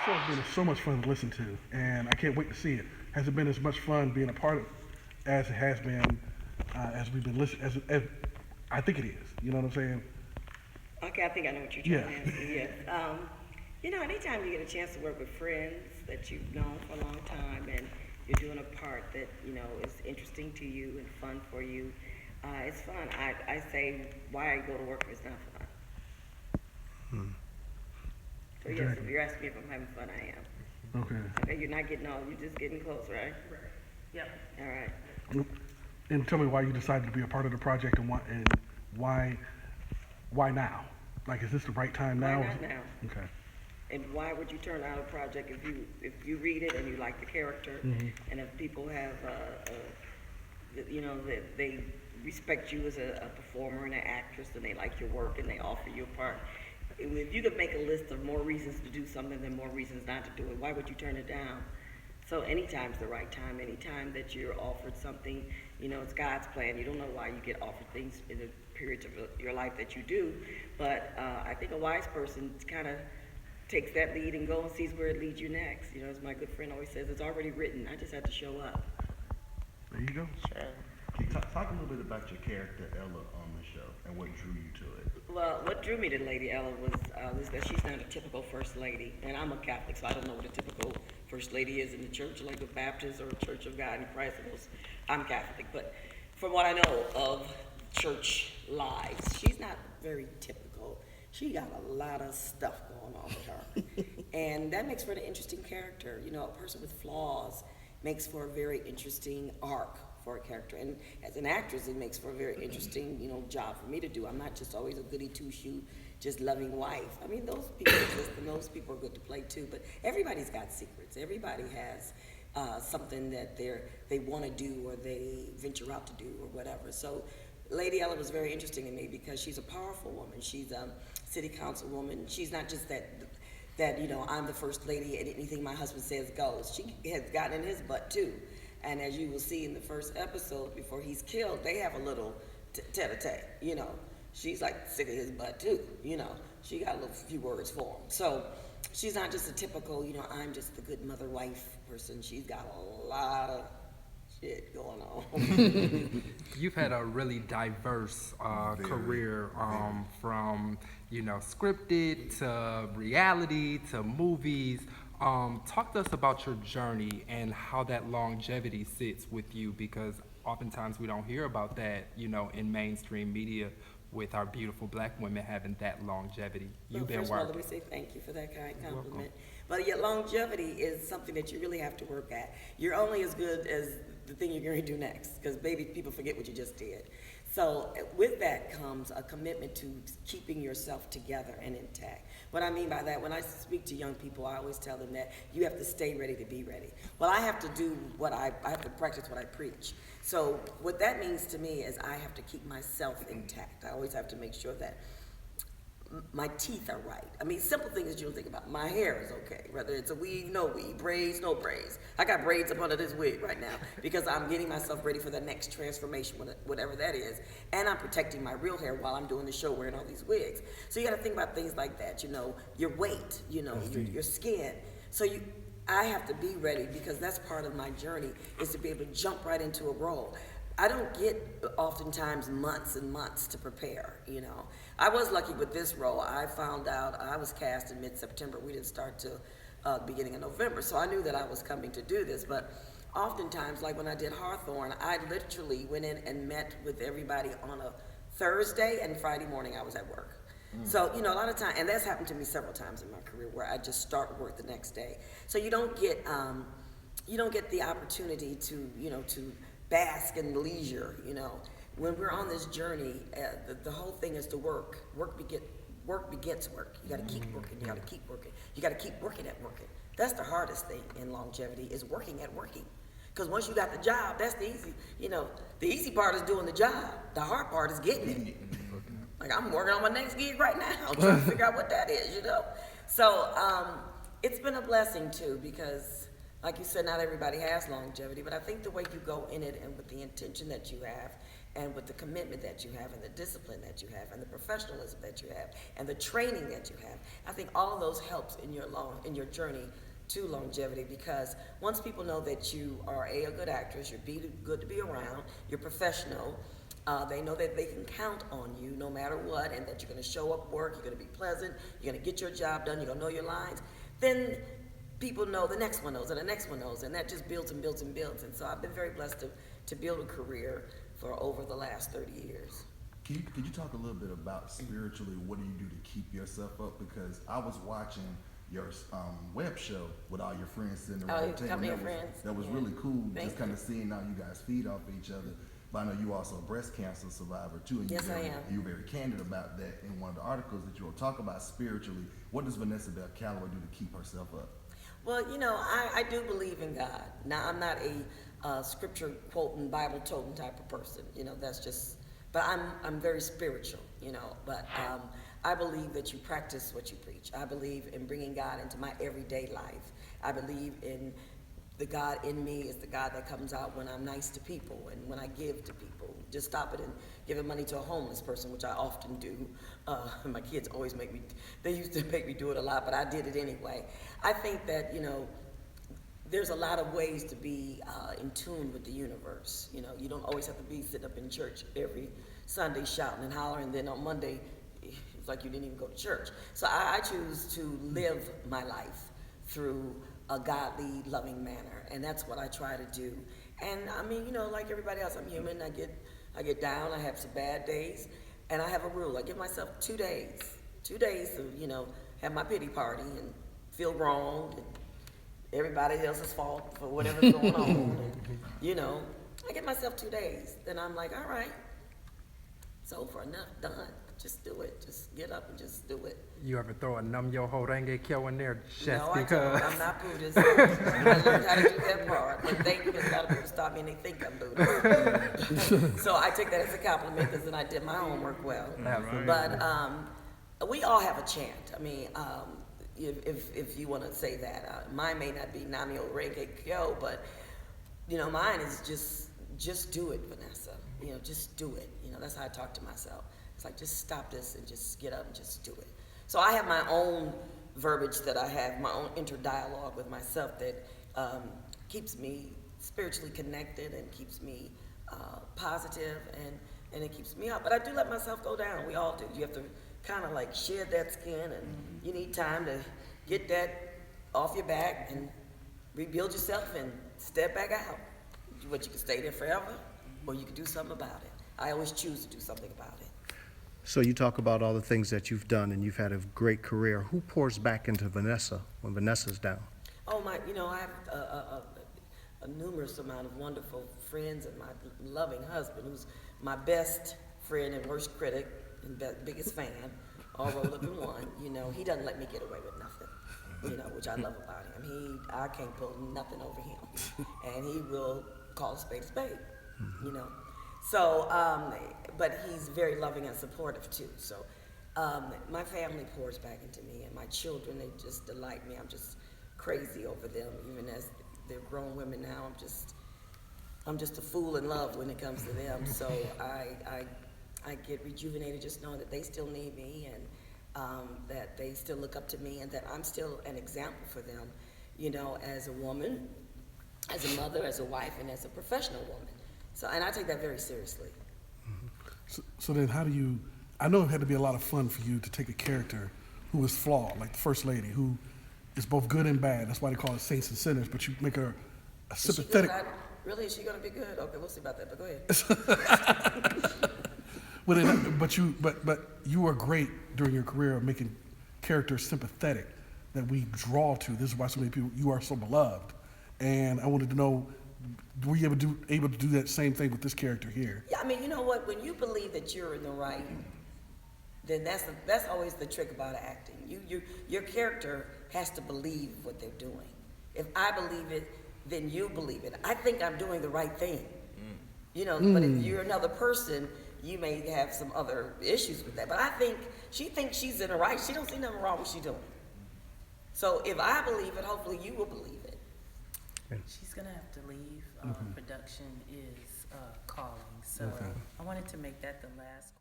show has been so much fun to listen to, and I can't wait to see it. Has it been as much fun being a part of as it has been as we've been listening? As I think it is. You know what I'm saying? Okay, I think I know what you're Yeah. trying to answer. Yes. Anytime you get a chance to work with friends that you've known for a long time and you're doing a part that, is interesting to you and fun for you, it's fun. I say why I go to work is not fun. So yes, if you're asking me if I'm having fun, I am. Okay. Okay, you're not getting old, you're just getting close, right? Right. Yep. All right. And tell me why you decided to be a part of the project and why now? Like, is this the right time now? Why not now? Okay. And why would you turn out a project if you read it and you like the character, and if people have that they respect you as a performer and an actress, and they like your work and they offer you a part. If you could make a list of more reasons to do something than more reasons not to do it, why would you turn it down? So anytime's the right time. Anytime that you're offered something, it's God's plan. You don't know why you get offered things in the periods of your life that you do, but I think a wise person kind of takes that lead and goes and sees where it leads you next. As my good friend always says, it's already written. I just have to show up. There you go. Sure. Can you talk a little bit about your character Ella on the show and what drew you to it? Well, what drew me to Lady Ella was that she's not a typical first lady, and I'm a Catholic, so I don't know what a typical first lady is in the church, like the Baptist or Church of God in Christ. I'm Catholic, but from what I know of church lives, she's not very typical. She got a lot of stuff going on with her, and that makes for an interesting character. A person with flaws makes for a very interesting arc for a character, and as an actress, it makes for a very interesting, job for me to do. I'm not just always a goody two-shoe, just loving wife. I mean, those people exist, and those people are good to play too. But everybody's got secrets. Everybody has something that they want to do or they venture out to do or whatever. So Lady Ella was very interesting to me because she's a powerful woman. She's a city council woman. She's not just that I'm the first lady and anything my husband says goes. She has gotten in his butt too. And as you will see in the first episode, before he's killed, they have a little tete-a-tete, She's like sick of his butt too, She got a little few words for him. So she's not just a typical, I'm just the good mother wife person. She's got a lot of shit going on. You've had a really diverse career, from scripted to reality to movies. Talk to us about your journey and how that longevity sits with you, because oftentimes we don't hear about that, in mainstream media, with our beautiful black women having that longevity. You've been first of all, working. let me say thank you for that kind compliment. But yet longevity is something that you really have to work at. You're only as good as the thing you're going to do next, because baby, people forget what you just did. So with that comes a commitment to keeping yourself together and intact. What I mean by that, when I speak to young people, I always tell them that you have to stay ready to be ready. Well, I have to do I have to practice what I preach. So what that means to me is I have to keep myself intact. I always have to make sure that my teeth are right. I mean, simple things that you don't think about. My hair is okay, whether it's a weave, no weave, braids, no braids. I got braids up under this wig right now because I'm getting myself ready for the next transformation, whatever that is. And I'm protecting my real hair while I'm doing the show wearing all these wigs. So you got to think about things like that, your weight, your skin. So I have to be ready because that's part of my journey, is to be able to jump right into a role. I don't get oftentimes months and months to prepare, I was lucky with this role. I found out I was cast in mid-September. We didn't start till beginning of November, so I knew that I was coming to do this. But oftentimes, like when I did Hawthorne, I literally went in and met with everybody on a Thursday, and Friday morning I was at work. So, a lot of time, and that's happened to me several times in my career, where I just start work the next day. So you don't get the opportunity to bask in leisure, When we're on this journey, the whole thing is to work. Work begets work. You got to keep working. You got to keep working. You got to keep working at working. That's the hardest thing in longevity, is working at working. Because once you got the job, that's the easy. The easy part is doing the job. The hard part is getting it. Like, I'm working on my next gig right now, trying to figure out what that is, So it's been a blessing too, because like you said, not everybody has longevity, but I think the way you go in it and with the intention that you have and with the commitment that you have and the discipline that you have and the professionalism that you have and the training that you have, I think all of those helps in your journey to longevity, because once people know that you are a good actress, you're good to be around, you're professional, they know that they can count on you no matter what, and that you're going to show up work, you're going to be pleasant, you're going to get your job done, you're going to know your lines, then people know the next one knows and the next one knows, and that just builds and builds and builds. And so I've been very blessed to build a career for over the last 30 years. Could you talk a little bit about spiritually, what do you do to keep yourself up? Because I was watching your web show with all your friends sitting around the table. That was really cool. Thank just kind of seeing how you guys feed off each other. But I know you also a breast cancer survivor too. And Yes, I am. You're very candid about that in one of the articles that you will talk about spiritually. What does Vanessa Calloway do to keep herself up? Well, you know, I do believe in God. Now, I'm not a scripture quoting, Bible toting type of person. You know, that's just, but I'm very spiritual, you know, but I believe that you practice what you preach. I believe in bringing God into my everyday life. I believe in the God in me is the God that comes out when I'm nice to people and when I give to people. Just stop it and giving money to a homeless person, which I often do. My kids always they used to make me do it a lot, but I did it anyway. I think that, you know, there's a lot of ways to be in tune with the universe. You know, you don't always have to be sitting up in church every Sunday shouting and hollering, and then on Monday, it's like you didn't even go to church. So I choose to live my life through a godly, loving manner, and that's what I try to do. And I mean, you know, like everybody else, I'm human. I get down. I have some bad days, and I have a rule. I give myself 2 days to, you know, have my pity party and feel wronged, and everybody else's fault for whatever's going on. And, you know, I give myself 2 days. Then I'm like, all right, it's over, enough, done. Just do it. Just get up and just do it. You ever throw a Nam Yoho Renge Kyo in there just No, because? I'm not Buddhist. I learned how to do that part. But thank you, because a lot of people stop me and they think I'm Buddhist. So I take that as a compliment, because then I did my homework well. Absolutely. But we all have a chant. I mean, if you want to say that. Mine may not be Nam Yoho Renge Kyo, but, you know, mine is just do it, Vanessa. You know, just do it. You know, that's how I talk to myself. It's like, just stop this and just get up and just do it. So I have my own verbiage that I have, my own inner dialogue with myself that keeps me spiritually connected and keeps me positive, and it keeps me up. But I do let myself go down. We all do. You have to kind of like shed that skin, and you need time to get that off your back and rebuild yourself and step back out. But you can stay there forever, or you can do something about it. I always choose to do something about it. So you talk about all the things that you've done, and you've had a great career. Who pours back into Vanessa when Vanessa's down? Oh my, you know, I have a numerous amount of wonderful friends, and my loving husband, who's my best friend and worst critic and biggest fan, all rolled up in one. You know, he doesn't let me get away with nothing, you know, which I love about him. I can't pull nothing over him, and he will call a spade, you know. So, but he's very loving and supportive too. So, my family pours back into me, and my children, they just delight me. I'm just crazy over them, even as they're grown women now. I'm just a fool in love when it comes to them. So I get rejuvenated just knowing that they still need me, and that they still look up to me, and that I'm still an example for them, you know, as a woman, as a mother, as a wife, and as a professional woman. So, and I take that very seriously. So then how do you, I know it had to be a lot of fun for you to take a character who is flawed, like the First Lady, who is both good and bad. That's why they call it saints and sinners, but you make her a sympathetic. Really, is she gonna be good? Okay, we'll see about that, but go ahead. But you are great during your career of making characters sympathetic that we draw to. This is why so many people, you are so beloved. And I wanted to know, were you able to do that same thing with this character here? Yeah, I mean, you know what? When you believe that you're in the right, then that's always the trick about acting. Your character has to believe what they're doing. If I believe it, then you believe it. I think I'm doing the right thing. You know, but if you're another person, you may have some other issues with that. But I think she thinks she's in the right. She don't see nothing wrong with what she's doing. So if I believe it, hopefully you will believe it. She's gonna have to leave. Production is calling. So Okay. I wanted to make that the last question.